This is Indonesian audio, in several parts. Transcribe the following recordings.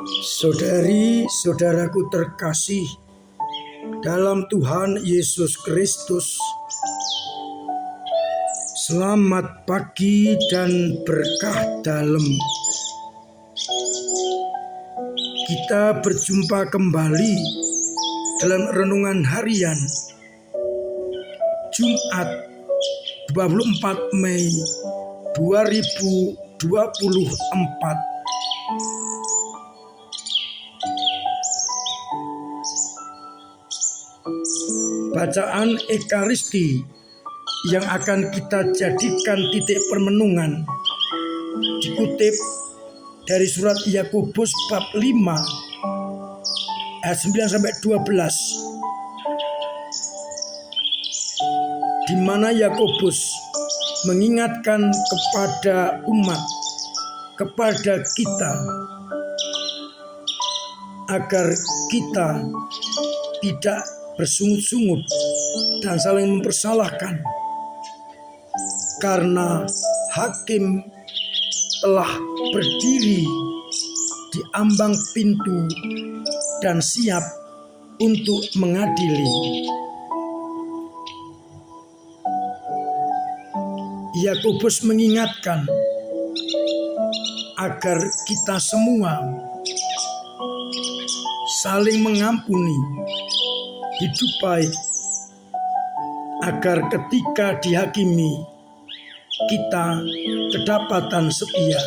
Saudari-saudaraku terkasih dalam Tuhan Yesus Kristus, selamat pagi dan berkah dalam. Kita berjumpa kembali dalam renungan harian Jumat 24 Mei 2024. Bacaan Ekaristi yang akan kita jadikan titik permenungan dikutip dari surat Yakobus bab 5 ayat 9-12, di mana Yakobus mengingatkan kepada umat, kepada kita, agar kita tidak bersungut-sungut dan saling mempersalahkan, karena hakim telah berdiri di ambang pintu dan siap untuk mengadili. Yakobus mengingatkan agar kita semua saling mengampuni, hidup baik, agar ketika dihakimi kita kedapatan setia.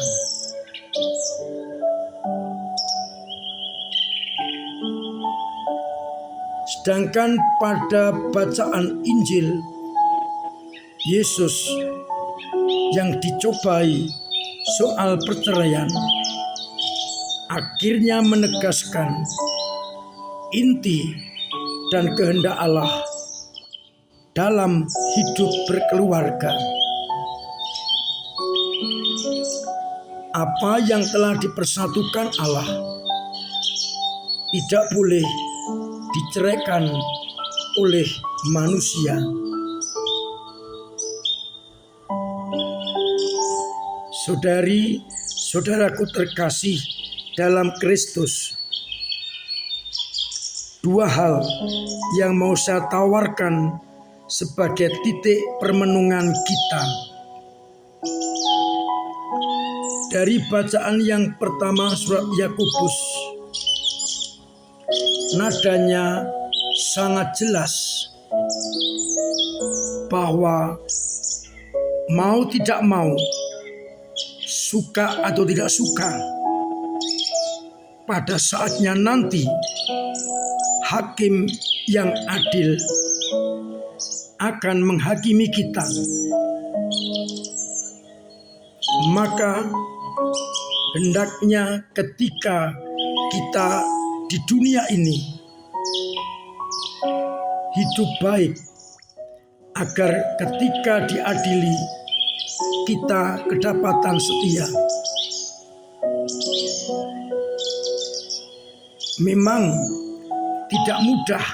Sedangkan pada bacaan Injil, Yesus yang dicobai soal perceraian akhirnya menegaskan inti dan kehendak Allah dalam hidup berkeluarga. Apa yang telah dipersatukan Allah tidak boleh diceraikan oleh manusia. Saudari-saudaraku terkasih dalam Kristus, dua hal yang mau saya tawarkan sebagai titik permenungan kita. Dari bacaan yang pertama surat Yakobus, nadanya sangat jelas bahwa mau tidak mau, suka atau tidak suka, pada saatnya nanti hakim yang adil akan menghakimi kita. Maka hendaknya ketika kita di dunia ini hidup baik, agar ketika diadili kita kedapatan setia. Memang tidak mudah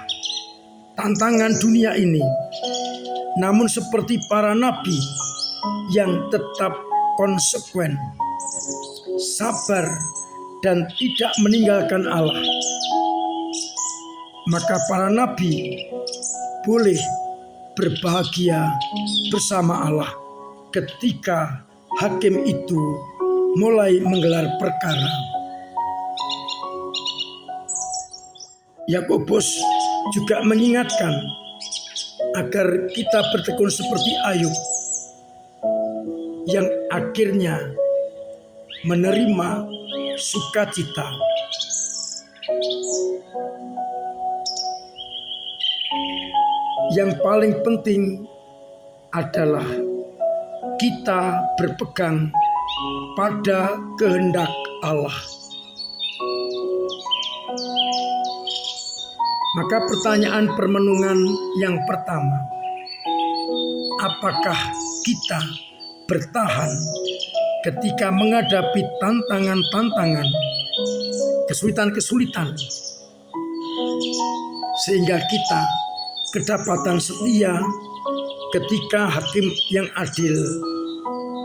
tantangan dunia ini, namun seperti para nabi yang tetap konsekuen, sabar, dan tidak meninggalkan Allah, maka para nabi boleh berbahagia bersama Allah ketika hakim itu mulai menggelar perkara. Yakobus juga mengingatkan agar kita bertekun seperti Ayub yang akhirnya menerima sukacita. Yang paling penting adalah kita berpegang pada kehendak Allah. Maka pertanyaan permenungan yang pertama, apakah kita bertahan ketika menghadapi tantangan-tantangan, kesulitan-kesulitan, sehingga kita kedapatan setia ketika hakim yang adil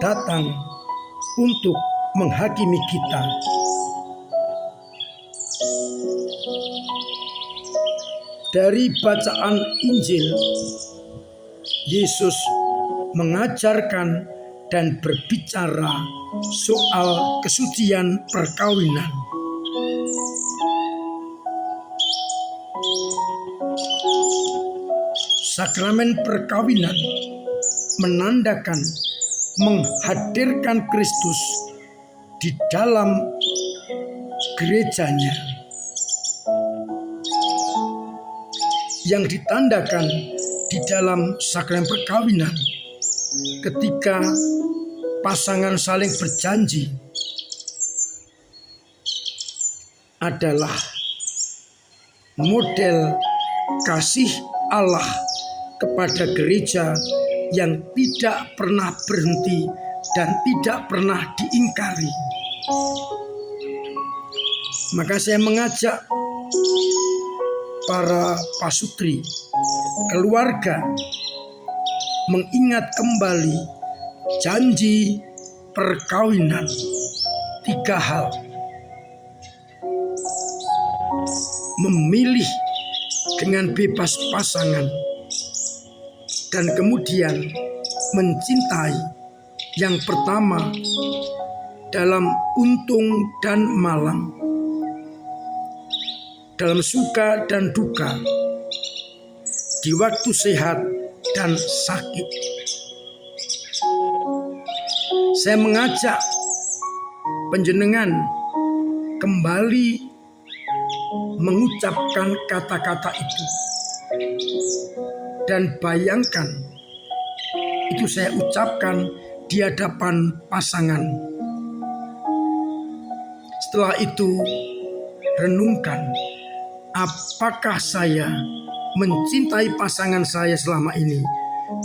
datang untuk menghakimi kita. Dari bacaan Injil, Yesus mengajarkan dan berbicara soal kesucian perkawinan. Sakramen perkawinan menandakan menghadirkan Kristus di dalam gerejanya, yang ditandakan di dalam sakramen perkawinan ketika pasangan saling berjanji adalah model kasih Allah kepada gereja yang tidak pernah berhenti dan tidak pernah diingkari. Maka saya mengajak para pasutri, keluarga, mengingat kembali janji perkawinan. 3 hal: memilih dengan bebas pasangan, dan kemudian mencintai. Yang pertama, dalam untung dan malang, dalam suka dan duka, di waktu sehat dan sakit. Saya mengajak panjenengan kembali mengucapkan kata-kata itu, dan bayangkan itu saya ucapkan di hadapan pasangan. Setelah itu renungkan, apakah saya mencintai pasangan saya selama ini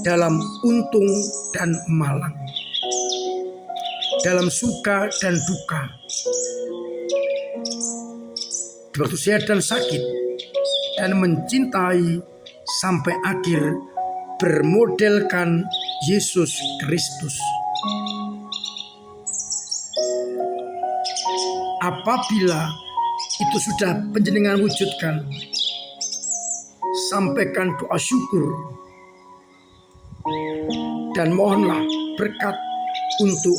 dalam untung dan malang, dalam suka dan duka, di waktu sehat dan sakit, dan mencintai sampai akhir bermodelkan Yesus Kristus. Apabila itu sudah panjenengan wujudkan, sampaikan doa syukur dan mohonlah berkat untuk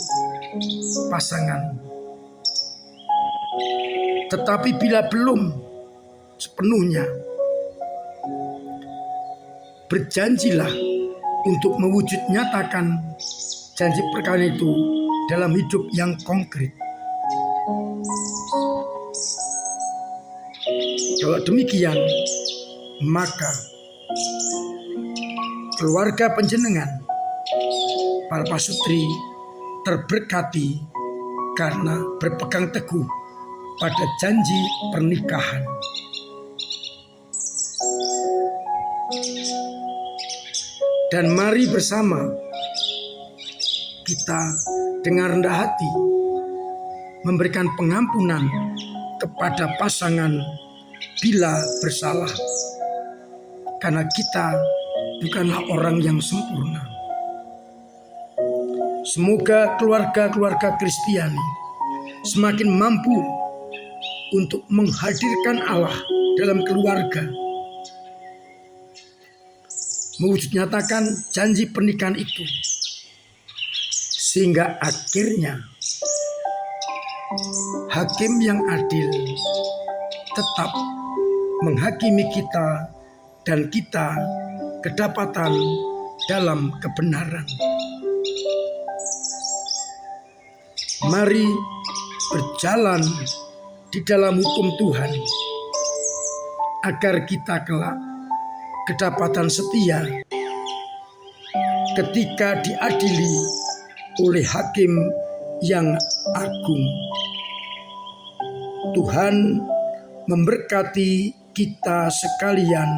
pasangan. Tetapi bila belum sepenuhnya, berjanjilah untuk mewujud nyatakan janji perkawinan itu dalam hidup yang konkret. Kalau demikian, maka keluarga panjenengan, para pasutri, terberkati karena berpegang teguh pada janji pernikahan. Dan mari bersama kita dengan rendah hati memberikan pengampunan kepada pasangan bila bersalah, karena kita bukanlah orang yang sempurna. Semoga keluarga-keluarga Kristiani semakin mampu untuk menghadirkan Allah dalam keluarga, mewujud nyatakan janji pernikahan itu, sehingga akhirnya hakim yang adil tetap menghakimi kita dan kita kedapatan dalam kebenaran. Mari berjalan di dalam hukum Tuhan agar kita kelak kedapatan setia ketika diadili oleh hakim yang agung. Tuhan memberkati kita sekalian.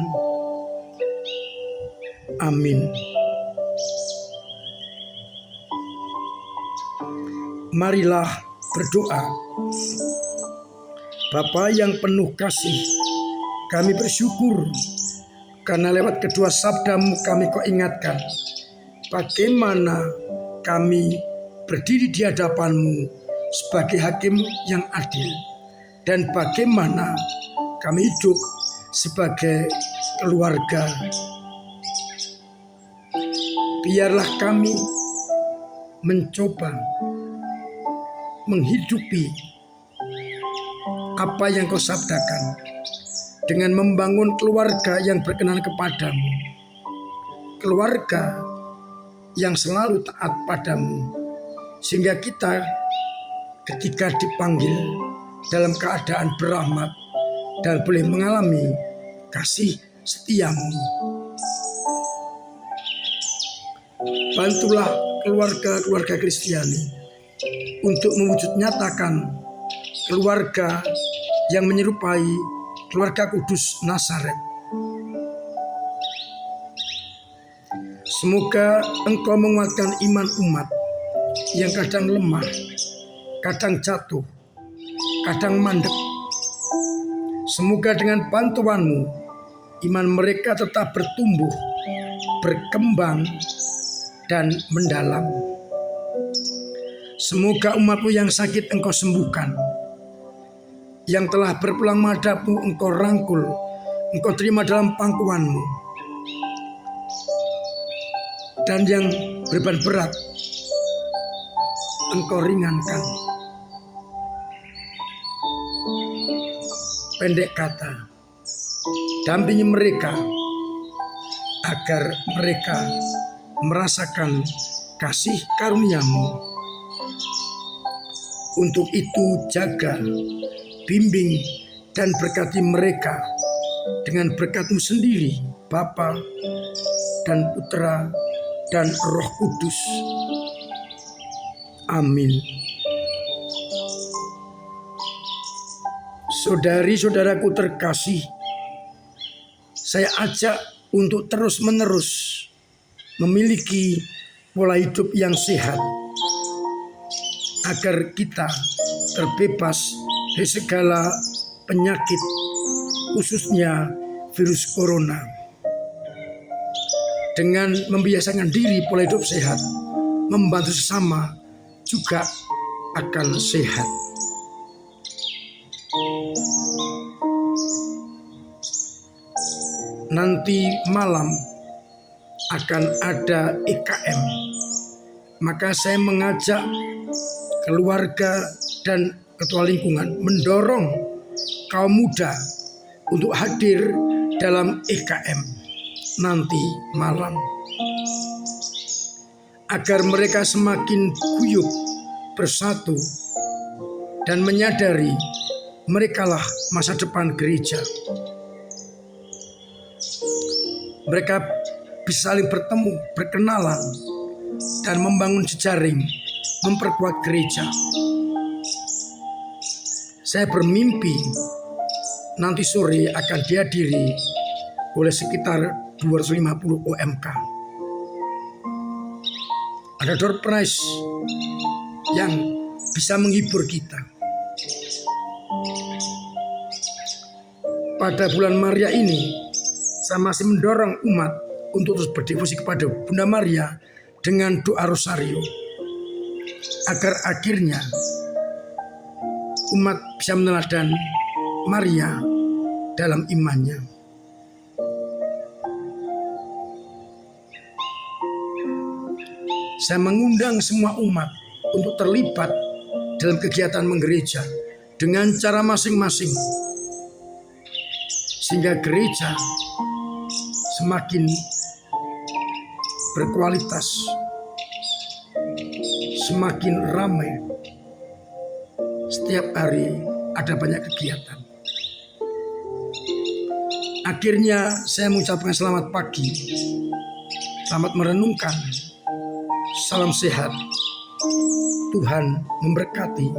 Amin. Marilah berdoa. Bapa yang penuh kasih, kami bersyukur karena lewat kedua sabdamu kami kau ingatkan bagaimana kami berdiri di hadapanmu sebagai hakim yang adil, dan bagaimana kami hidup sebagai keluarga. Biarlah kami mencoba menghidupi apa yang Kau sabdakan dengan membangun keluarga yang berkenan kepadamu, keluarga yang selalu taat padamu, sehingga kita ketika dipanggil dalam keadaan berahmat dan boleh mengalami kasih setiamu. Bantulah keluarga-keluarga Kristiani untuk mewujud nyatakan keluarga yang menyerupai keluarga kudus Nazaret. Semoga Engkau menguatkan iman umat yang kadang lemah, kadang jatuh, kadang mandek. Semoga dengan bantuan-Mu iman mereka tetap bertumbuh, berkembang, dan mendalam. Semoga umat-Mu yang sakit Engkau sembuhkan, yang telah berpulang madhabu Engkau rangkul, Engkau terima dalam pangkuan-Mu, dan yang beban berat Engkau ringankan. Pendek kata, dampingi mereka agar mereka merasakan kasih karunia-Mu. Untuk itu jaga, bimbing, dan berkati mereka dengan berkat-Mu sendiri, Bapa dan Putra dan Roh Kudus. Amin. Saudari-saudaraku terkasih, saya ajak untuk terus-menerus memiliki pola hidup yang sehat agar kita terbebas dari segala penyakit, khususnya virus corona. Dengan membiasakan diri pola hidup sehat, membantu sesama juga akan sehat. Nanti malam akan ada EKM, maka saya mengajak keluarga dan ketua lingkungan mendorong kaum muda untuk hadir dalam EKM nanti malam, agar mereka semakin guyup, bersatu, dan menyadari merekalah masa depan gereja. Mereka bisa saling bertemu, berkenalan, dan membangun jejaring, memperkuat gereja. Saya bermimpi nanti sore akan dihadiri oleh sekitar 250 OMK. Ada door prize yang bisa menghibur kita. Pada bulan Maria ini, saya masih mendorong umat untuk terus berdevosi kepada Bunda Maria dengan doa rosario, agar akhirnya umat bisa meneladani Maria dalam imannya. Saya mengundang semua umat untuk terlibat dalam kegiatan menggereja dengan cara masing-masing, sehingga gereja semakin berkualitas, semakin ramai. Setiap hari ada banyak kegiatan. Akhirnya saya mengucapkan selamat pagi, selamat merenungkan, salam sehat, Tuhan memberkati.